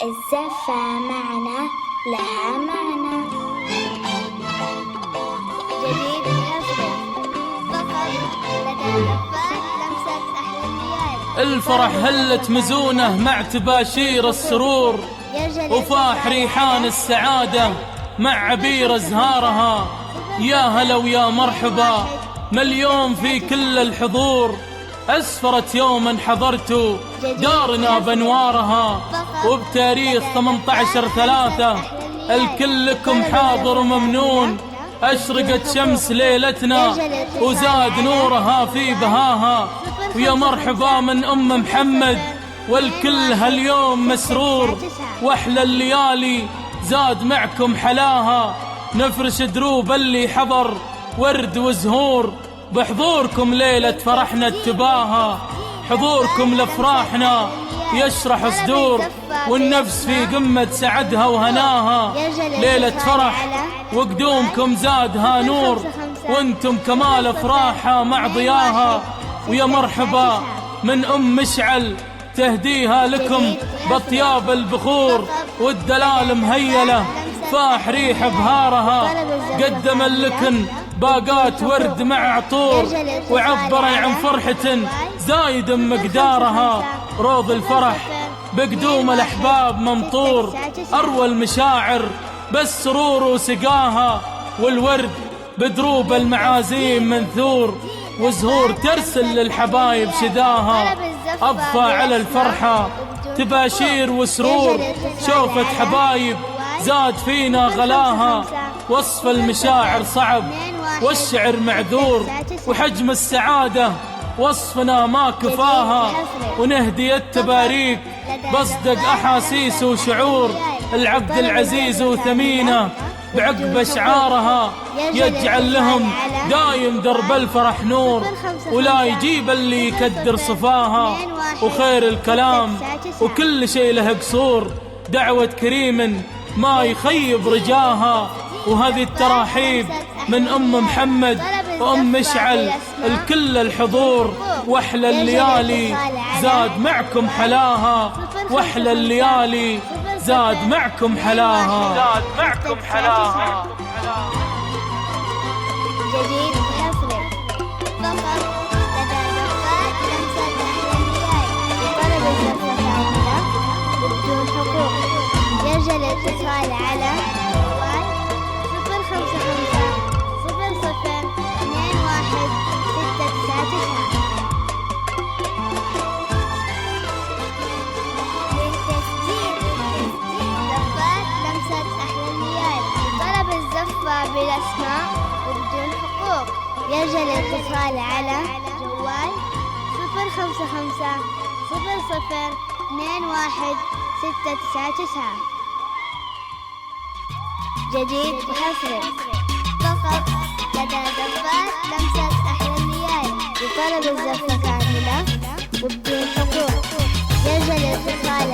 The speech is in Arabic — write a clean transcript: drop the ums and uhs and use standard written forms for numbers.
الزفة معنا لها معنى. جديد بحفظ فقط لدى زفات لمسة أحلى الليالي. الفرح هلت مزونة مع تباشير السرور، وفاح ريحان السعادة مع عبير أزهارها. يا هلا ويا مرحبا مليون في كل الحضور، أسفرت يوما حضرت دارنا بأنوارها، وبتاريخ 18/3 الكل لكم حاضر ممنون. أشرقت شمس ليلتنا وزاد نورها في بهاها، ويا مرحبا من أم محمد والكل هاليوم مسرور. وأحلى الليالي زاد معكم حلاها، نفرش دروب اللي حضر ورد وزهور. بحضوركم ليلة فرحنا التباهى، حضوركم لفراحنا يشرح صدور، والنفس في قمة سعدها وهناها. ليلة فرح وقدومكم زادها نور، وانتم كمال افراحها مع ضياها. ويا مرحبا من أم مشعل تهديها لكم بطياب البخور، والدلال مهيلة فاح ريح بهارها. قدم لكن باقات ورد مع عطور، وعبر عن فرحة زايد مقدارها. روض الفرح بقدوم الأحباب ممطور، أروى المشاعر بالسرور وسقاها. والورد بدروب المعازيم منثور، وزهور ترسل للحبايب شداها. أضفى على الفرحة تباشير وسرور، شوفت حبايب زاد فينا غلاها. وصف المشاعر صعب والشعر معذور، وحجم السعادة وصفنا ما كفاها. ونهدي التباريك بصدق أحاسيس وشعور، العبد العزيز وثمينة بعقب أشعارها. يجعل لهم دايم درب الفرح نور، ولا يجيب اللي يكدر صفاها. وخير الكلام وكل شيء له قصور، دعوة كريم ما يخيب رجاها. وهذه التراحيب من أم محمد وأم مشعل الكل الحضور. وأحلى الليالي زاد معكم حلاها، وأحلى الليالي زاد معكم حلاها، زاد معكم حلاها. جديد بحفظ فقط لدى زفات لمسة أحلى الليالي. طلب الزفة كاملة وبدون حقوق. يرجى الاتصال على جوال 055 00 21 699. للتسجيل زفات لمسة أحلى الليالي. طلب الزفة بالأسماء وبدون حقوق. يرجى الاتصال على جوال 055 00 21 699. جديد بحصري فقط لدى زفات لمسة أحلى الليالي. لطلب الزفة كاملة وبدون حقوق. يرجى الاتصال